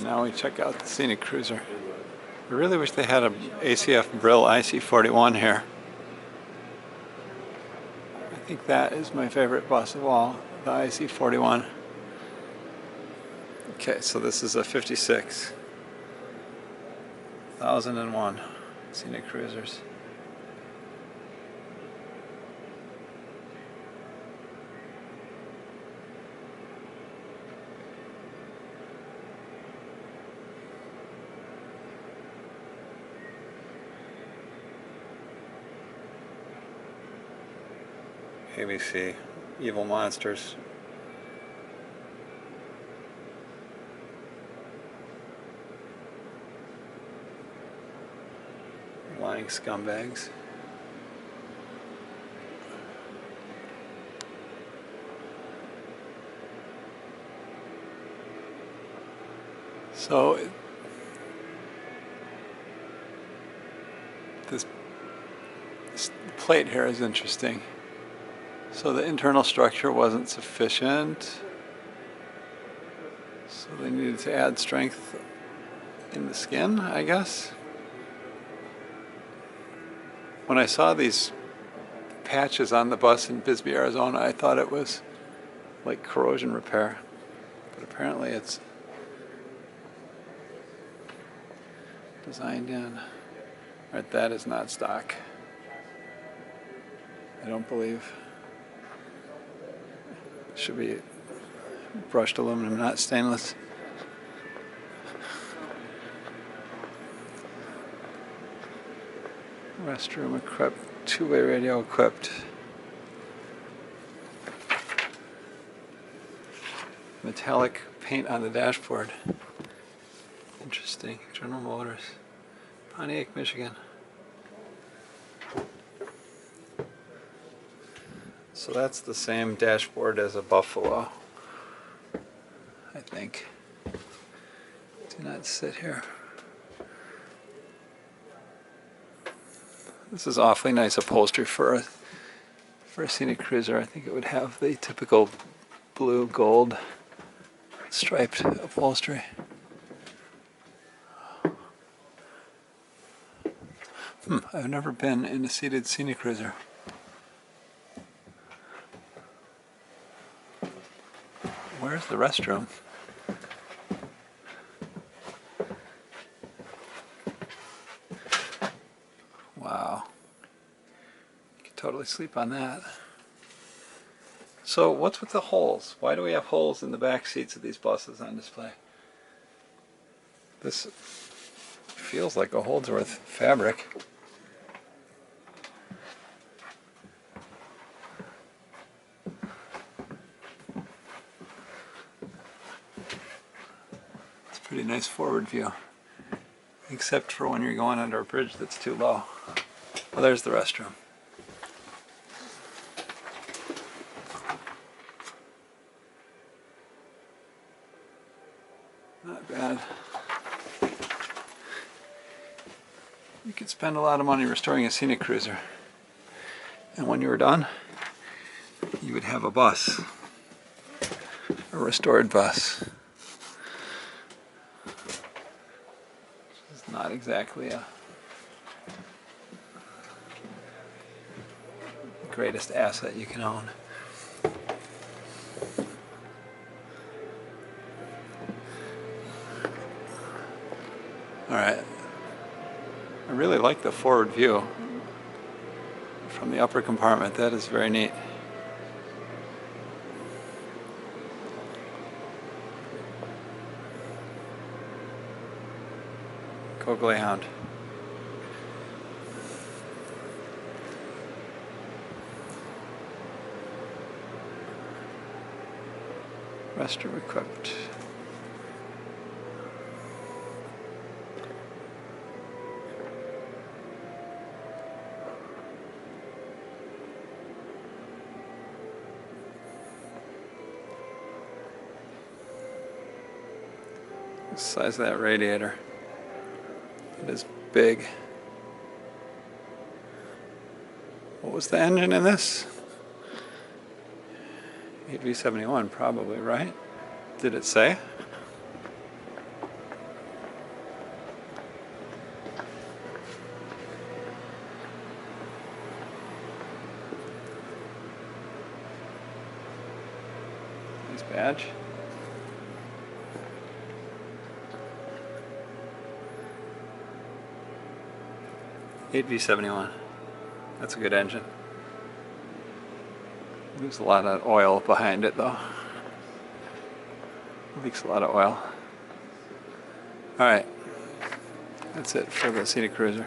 Now we check out the Scenicruiser. I really wish they had a ACF Brill IC41 here. I think that is my favorite bus of all, the IC41. Okay, so this is a 56. 1001 Scenicruisers. ABC, Evil Monsters. Lying scumbags. So this plate here is interesting. So the internal structure wasn't sufficient, so they needed to add strength in the skin, I guess. When I saw these patches on the bus in Bisbee, Arizona, I thought it was like corrosion repair, but apparently it's designed in. Right, that is not stock, I don't believe. Should be brushed aluminum, not stainless. Restroom equipped, two-way radio equipped. Metallic paint on the dashboard. Interesting. General Motors, Pontiac, Michigan. So that's the same dashboard as a Buffalo, I think. Do not sit here. This is awfully nice upholstery for a Scenicruiser. I think it would have the typical blue gold striped upholstery. I've never been in a seated Scenicruiser. Where's the restroom? Wow. You could totally sleep on that. So what's with the holes? Why do we have holes in the back seats of these buses on display? This feels like a Holdsworth fabric. Pretty nice forward view, except for when you're going under a bridge that's too low. Well, there's the restroom. Not bad. You could spend a lot of money restoring a Scenicruiser, and when you were done, you would have a bus, a restored bus. Not exactly a greatest asset you can own. Alright, I really like the forward view from the upper compartment. That is very neat. Go Greyhound. Restroom equipped. The size of that radiator. It is big. What was the engine in this? 8V71 probably, right? Did it say? Maintenance badge. V71. That's a good engine. There's a lot of oil behind it though. Leaks a lot of oil. Alright, that's it for the Scenicruiser.